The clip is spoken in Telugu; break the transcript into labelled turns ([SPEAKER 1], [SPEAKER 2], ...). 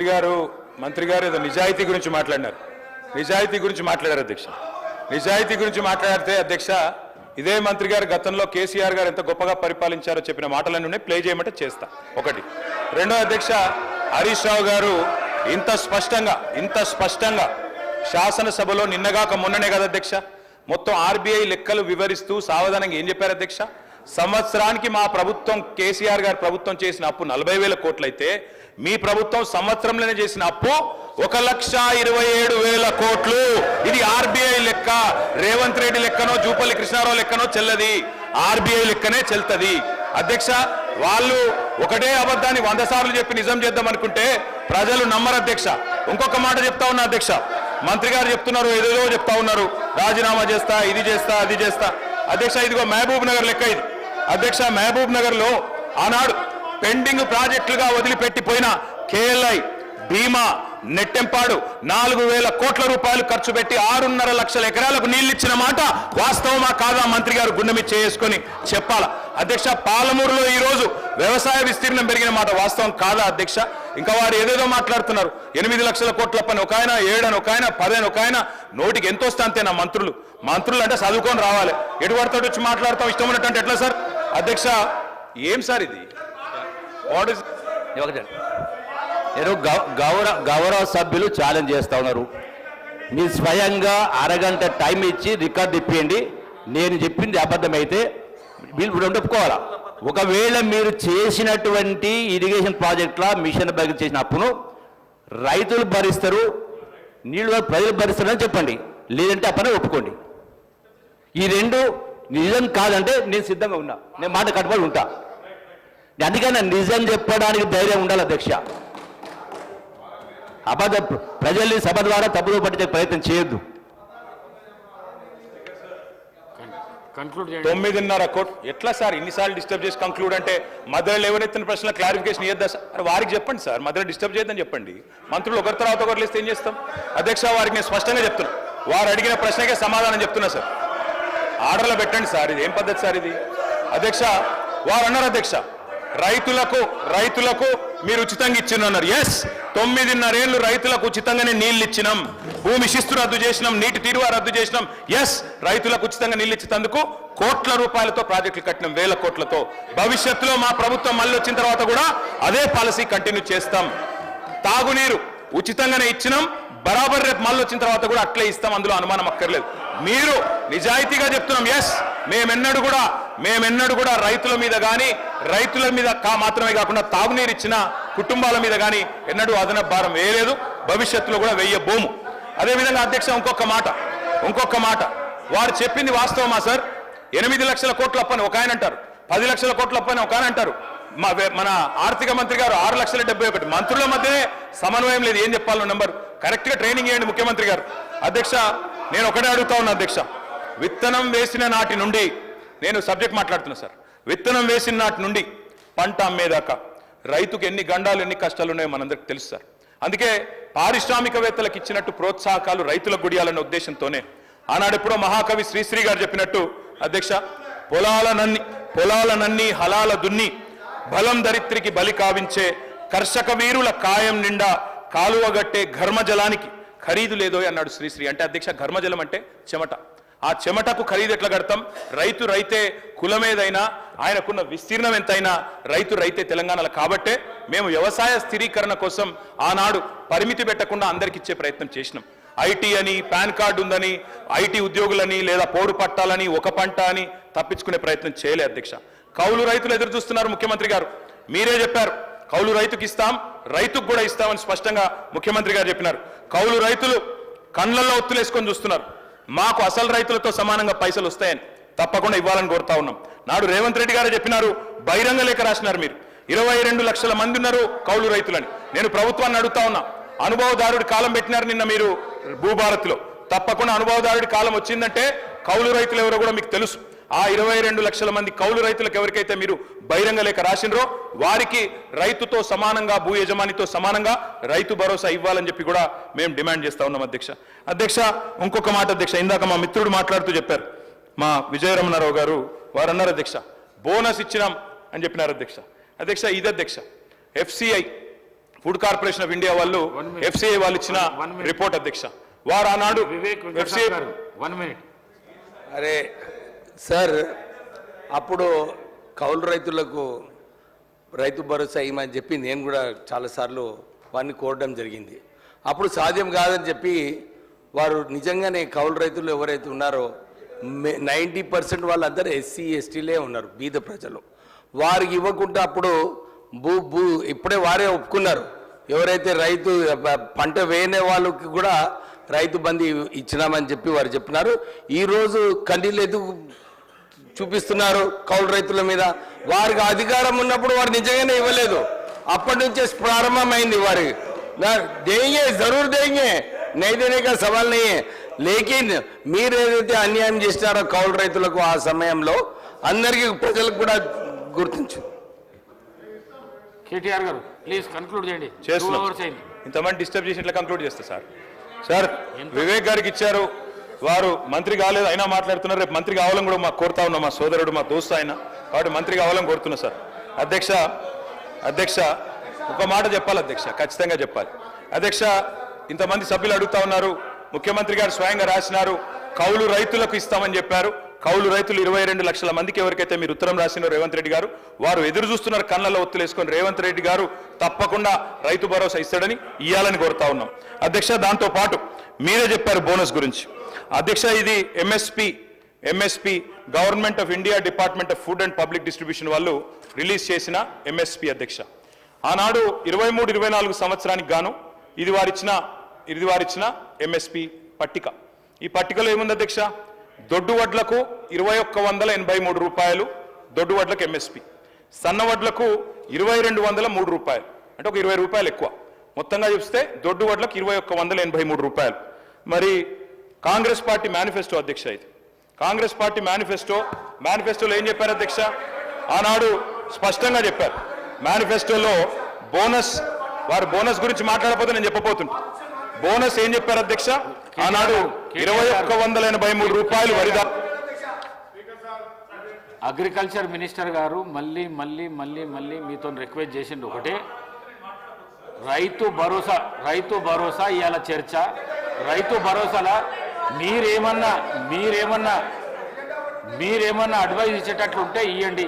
[SPEAKER 1] మంత్రి గారు ఏదో నిజాయితీ గురించి మాట్లాడినారు. నిజాయితీ గురించి మాట్లాడారు అధ్యక్ష. నిజాయితీ గురించి మాట్లాడితే అధ్యక్ష, ఇదే మంత్రి గారు గతంలో కేసీఆర్ గారు ఎంత గొప్పగా పరిపాలించారో చెప్పిన మాటలన్నీ ప్లే చేయమంటే చేస్తా. ఒకటి. రెండో అధ్యక్ష, హరీష్ రావు గారు ఇంత స్పష్టంగా శాసనసభలో నిన్నగాక మొన్ననే కదా అధ్యక్ష మొత్తం ఆర్బీఐ లెక్కలు వివరిస్తూ సావధానంగా ఏం చెప్పారు అధ్యక్ష? సంవత్సరానికి మా ప్రభుత్వం కేసీఆర్ గారు ప్రభుత్వం చేసిన అప్పు 40,000 కోట్లయితే మీ ప్రభుత్వం సంవత్సరంలోనే చేసిన అప్పు 1,27,000 కోట్లు. ఇది ఆర్బీఐ లెక్క. రేవంత్ రెడ్డి లెక్కనో జూపల్లి కృష్ణారావు లెక్కనో చెల్లది, ఆర్బీఐ లెక్కనే చెల్తది అధ్యక్ష. వాళ్ళు ఒకటే అబద్ధాన్ని 100 సార్లు చెప్పి నిజం చేద్దాం అనుకుంటే ప్రజలు నమ్మరు అధ్యక్ష. ఇంకొక మాట చెప్తా ఉన్నా అధ్యక్ష, మంత్రి గారు చెప్తున్నారు, ఏదేదో చెప్తా ఉన్నారు, రాజీనామా చేస్తా, ఇది చేస్తా, అది చేస్తా. అధ్యక్ష, ఇదిగో మహబూబ్ నగర్ లెక్క ఇది అధ్యక్ష. మహబూబ్ నగర్ లో ఆనాడు పెండింగ్ ప్రాజెక్టులుగా వదిలిపెట్టిపోయిన కేఎల్ఐ, భీమా, నెట్టెంపాడు 4,000 కోట్ల రూపాయలు ఖర్చు పెట్టి 6.5 లక్షల ఎకరాలకు నీళ్లు ఇచ్చిన మాట వాస్తవమా కాదా మంత్రి గారు గుండెమి చేసుకొని చెప్పాలా అధ్యక్ష? పాలమూరులో ఈ రోజు వ్యవసాయ విస్తీర్ణం పెరిగిన మాట వాస్తవం కాదా అధ్యక్ష? ఇంకా వారు ఏదేదో మాట్లాడుతున్నారు. 8 లక్షల కోట్ల పని ఒక ఆయన, 7 అని ఒక ఆయన, 10 అని ఒక ఆయన. నోటికి ఎంత వస్తే అంతేనా మంత్రులు? మంత్రులు అంటే చదువుకొని రావాలి. ఎటువడతాడు వచ్చి మాట్లాడతాం ఇష్టం ఉన్నట్టు ఎట్లా సార్ అధ్యక్ష? ఏం సార్ ఇది?
[SPEAKER 2] గౌరవ సభ్యులు ఛాలెంజ్ చేస్తా ఉన్నారు. మీరు స్వయంగా అరగంట టైం ఇచ్చి రికార్డు ఇప్పియండి. నేను చెప్పింది అబద్ధమైతే వీళ్ళు ఒప్పుకోవాలా? ఒకవేళ మీరు చేసినటువంటి ఇరిగేషన్ ప్రాజెక్టుల మిషన్ బయట చేసిన అప్పును రైతులు భరిస్తారు, నీళ్ళు ప్రజలు భరిస్తారని చెప్పండి. లేదంటే అప్పనే ఒప్పుకోండి. ఈ రెండు నిజం కాదంటే నేను సిద్ధంగా ఉన్నా, నేను మాట కట్టుబడి ఉంటా. అందుకని నిజం చెప్పడానికి ధైర్యం ఉండాలి అధ్యక్ష. ప్రజల్ని సభ ద్వారా తప్పుదో పట్టించే ప్రయత్నం చేయొద్దు.
[SPEAKER 1] 9.5 కోట్లు ఎట్లా సార్? ఇన్నిసార్లు డిస్టర్బ్ చేసి కంక్లూడ్ అంటే మధ్యలో లేవనెత్తిన ప్రశ్న క్లారిఫికేషన్ ఇద్దా సార్? వారికి చెప్పండి సార్, మధ్యలో డిస్టర్బ్ చేయొద్దని చెప్పండి. మంత్రులు ఒకరి తర్వాత ఒకరు లేస్తే ఏం చేస్తాం అధ్యక్ష? వారికి నేను స్పష్టంగా చెప్తున్నా, వారు అడిగిన ప్రశ్నకే సమాధానం చెప్తున్నా సార్. ఆర్డర్లో పెట్టండి సార్, ఇది ఏం పద్ధతి సార్ ఇది అధ్యక్ష? వారు అన్నారు అధ్యక్ష, రైతులకు మీరు ఉచితంగా ఇచ్చిన్నారు. ఎస్, 9.5 ఏళ్ళు రైతులకు ఉచితంగానే నీళ్లు ఇచ్చినాం. భూమి శిస్తు రద్దు చేసినాం, నీటి తీరువా రద్దు చేసినాం. ఎస్, రైతులకు ఉచితంగా నీళ్ళు ఇచ్చేందుకు కోట్ల రూపాయలతో ప్రాజెక్టులు కట్టినాం, 1000 కోట్లతో. భవిష్యత్తులో మా ప్రభుత్వం మళ్ళీ వచ్చిన తర్వాత కూడా అదే పాలసీ కంటిన్యూ చేస్తాం. తాగునీరు ఉచితంగానే ఇచ్చినాం, బరాబర్ రేపు మళ్ళీ వచ్చిన తర్వాత కూడా అట్లే ఇస్తాం, అందులో అనుమానం అక్కర్లేదు. మీరు నిజాయితీగా చెప్తున్నాం. ఎస్, మేమెన్నడూ కూడా రైతుల మీద కానీ, రైతుల మీద మాత్రమే కాకుండా తాగునీరు ఇచ్చిన కుటుంబాల మీద కానీ ఎన్నడూ అదనపు భారం వేయలేదు, భవిష్యత్తులో కూడా వేయబోము. అదేవిధంగా అధ్యక్ష, ఇంకొక మాట వారు చెప్పింది వాస్తవమా సార్? 8 లక్షల కోట్ల అప్పని ఒక ఆయన అంటారు, 10 లక్షల కోట్ల అప్పని ఒక ఆయన అంటారు. మన ఆర్థిక మంత్రి గారు 6,71,000. మంత్రుల మధ్యనే సమన్వయం లేదు. ఏం చెప్పాలో నెంబర్ కరెక్ట్ గా ట్రైనింగ్ చేయండి ముఖ్యమంత్రి గారు. అధ్యక్ష, నేను ఒకటే అడుగుతా ఉన్నా అధ్యక్ష, విత్తనం వేసిన నాటి నుండి, నేను సబ్జెక్ట్ మాట్లాడుతున్నా సార్, విత్తనం వేసిన నాటి నుండి పంట అమ్మేదాకా రైతుకు ఎన్ని గండాలు, ఎన్ని కష్టాలు ఉన్నాయో మనందరికి తెలుసు సార్. అందుకే పారిశ్రామికవేత్తలకు ఇచ్చినట్టు ప్రోత్సాహకాలు రైతులకు గుడియాలన్న ఉద్దేశంతోనే ఆనాడు ఎప్పుడో మహాకవి శ్రీశ్రీ గారు చెప్పినట్టు అధ్యక్ష, పొలాలనన్ని హలాల దున్ని బలం దరిత్రికి బలి కావించే కర్షక వీరుల కాయం నిండా కాలువగట్టే ఘర్మజలానికి ఖరీదు లేదో అన్నాడు శ్రీశ్రీ. అంటే అధ్యక్ష, ఘర్మజలం అంటే చెమట. ఆ చెమటకు ఖరీదు ఎట్లా కడతాం? రైతే కులమేదైనా, ఆయనకున్న విస్తీర్ణం ఎంతైనా రైతే తెలంగాణలో. కాబట్టే మేము వ్యవసాయ స్థిరీకరణ కోసం ఆనాడు పరిమితి పెట్టకుండా అందరికి ఇచ్చే ప్రయత్నం చేసినాం. ఐటీ అని, పాన్ కార్డు ఉందని, ఐటీ ఉద్యోగులని లేదా పౌరు పట్టాలని, ఒక పంట అని తప్పించుకునే ప్రయత్నం చేయలే అధ్యక్ష. కౌలు రైతులు ఎదురు చూస్తున్నారు. ముఖ్యమంత్రి గారు మీరే చెప్పారు, కౌలు రైతుకి ఇస్తాం, రైతుకు కూడా ఇస్తామని స్పష్టంగా ముఖ్యమంత్రి గారు చెప్పినారు. కౌలు రైతులు కండ్లలో ఒత్తులేసుకొని చూస్తున్నారు. మాకు అసలు రైతులతో సమానంగా పైసలు వస్తాయని తప్పకుండా ఇవ్వాలని కోరుతా ఉన్నాం. నాడు రేవంత్ రెడ్డి గారే చెప్పినారు, బహిరంగ లేఖ రాసినారు. మీరు 22 లక్షల మంది ఉన్నారు కౌలు రైతులని. నేను ప్రభుత్వాన్ని అడుగుతా ఉన్నా, అనుభవదారుడి కాలం పెట్టినారు నిన్న మీరు భూభారత్లో. తప్పకుండా అనుభవదారుడి కాలం వచ్చిందంటే కౌలు రైతులు ఎవరో కూడా మీకు తెలుసు. ఆ 22 లక్షల మంది కౌలు రైతులకు ఎవరికైతే మీరు బహిరంగ లేఖ రాసినరో వారికి రైతుతో సమానంగా, భూ యజమానితో సమానంగా రైతు భరోసా ఇవ్వాలని చెప్పి కూడా మేము డిమాండ్ చేస్తా ఉన్నాం అధ్యక్ష. ఇంకొక మాట అధ్యక్ష, ఇందాక మా మిత్రుడు మాట్లాడుతూ చెప్పారు, మా విజయరమణారావు గారు, వారు అన్నారు అధ్యక్ష, బోనస్ ఇచ్చినాం అని చెప్పినారు అధ్యక్ష. ఇది అధ్యక్ష, FCI food corporation of India వాళ్ళు ఎఫ్సిఐ వాళ్ళు ఇచ్చిన రిపోర్ట్ అధ్యక్ష. వారు ఆనాడు FCI
[SPEAKER 3] అరే సార్, అప్పుడు కౌలు రైతులకు రైతు భరోసా ఇవ్వమని చెప్పి నేను కూడా చాలాసార్లు వారిని కోరడం జరిగింది. అప్పుడు సాధ్యం కాదని చెప్పి వారు నిజంగానే కౌలు రైతులు ఎవరైతే ఉన్నారో 90% వాళ్ళందరూ SC STలే ఉన్నారు, బీద ప్రజలు. వారికి ఇవ్వకుండా అప్పుడు ఇప్పుడే వారే ఒప్పుకున్నారు. ఎవరైతే రైతు పంట వేయనే వాళ్ళకి కూడా రైతు బంధు ఇచ్చినామని చెప్పి వారు చెప్పినారు. ఈరోజు కన్నీళ్ళు ఎందుకు చూపిస్తున్నారు కౌలు రైతుల మీద? వారికి అధికారం ఉన్నప్పుడు వారు నిజంగానే ఇవ్వలేదు. అప్పటి నుంచే ప్రారంభమైంది వారి దేంగే జరూర్ దేంగే नहीं देने का सवाल नहीं है, लेकिन మీరు ఏదైతే అన్యాయం చేస్తారో కౌలు రైతులకు ఆ సమయంలో అందరికీ ప్రజలకు కూడా గుర్తించు.
[SPEAKER 4] కేటీఆర్ గారు ప్లీజ్ కన్క్లూడ్ చేయండి.
[SPEAKER 1] ఇంతమంది డిస్టర్బ్ చేసి ఇట్లా కంక్లూడ్ చేస్తా సార్. సార్ వివేక్ గారికి ఇచ్చారు, వారు మంత్రి కాలేదు అయినా మాట్లాడుతున్నారు. రేపు మంత్రి కావాలని కూడా మాకు కోరుతా ఉన్నాం, మా సోదరుడు మా దోస్తు ఆయన, కాబట్టి మంత్రి కావాలని కోరుతున్నా సార్. అధ్యక్ష ఒక మాట చెప్పాలి అధ్యక్ష, ఖచ్చితంగా చెప్పాలి అధ్యక్ష. ఇంతమంది సభ్యులు అడుగుతా ఉన్నారు, ముఖ్యమంత్రి గారు స్వయంగా రాసినారు కౌలు రైతులకు ఇస్తామని చెప్పారు. కౌలు రైతులు 22 లక్షల మందికి ఎవరికైతే మీరు ఉత్తరం రాసినారో రేవంత్ రెడ్డి గారు, వారు ఎదురు చూస్తున్నారు కళ్ళల్లో ఒత్తులేసుకొని. రేవంత్ రెడ్డి గారు తప్పకుండా రైతు భరోసా ఇస్తాడని ఇయ్యాలని కోరుతా ఉన్నాం అధ్యక్ష. దాంతో పాటు మీరే చెప్పారు బోనస్ గురించి అధ్యక్ష. ఇది MSP government of India department of food and public distribution వాళ్ళు రిలీజ్ చేసిన ఎంఎస్పి అధ్యక్ష. ఆనాడు 23-24 సంవత్సరానికి గాను ఇది వారిచ్చిన ఎంఎస్పి పట్టిక. ఈ పట్టికలో ఏముంది అధ్యక్ష? దొడ్డు వడ్లకు 2183 రూపాయలు దొడ్డు వడ్లకు ఎంఎస్పి, సన్న వడ్లకు 2203 రూపాయలు, అంటే ఒక 20 రూపాయలు ఎక్కువ. మొత్తంగా చూస్తే దొడ్డు వడ్లకు 2183 రూపాయలు. మరి కాంగ్రెస్ పార్టీ మేనిఫెస్టో అధ్యక్ష, ఇది కాంగ్రెస్ పార్టీ మేనిఫెస్టోలో ఏం చెప్పారు అధ్యక్ష? ఆనాడు స్పష్టంగా చెప్పారు మేనిఫెస్టోలో వారు బోనస్ గురించి మాట్లాడకపోతే నేను చెప్పబోతుంటా. బోనస్ ఏం చెప్పారు అధ్యక్ష? ఆనాడు 2183 రూపాయలు వరిదా.
[SPEAKER 4] అగ్రికల్చర్ మినిస్టర్ గారు మళ్ళీ మళ్ళీ మళ్ళీ మళ్ళీ మీతో రిక్వెస్ట్ చేసిండు ఒకటే, రైతు భరోసా ఇవాళ చర్చ. రైతు భరోసాలో మీరేమన్నా అడ్వైజ్ ఇచ్చేటట్లుంటే ఇవ్వండి.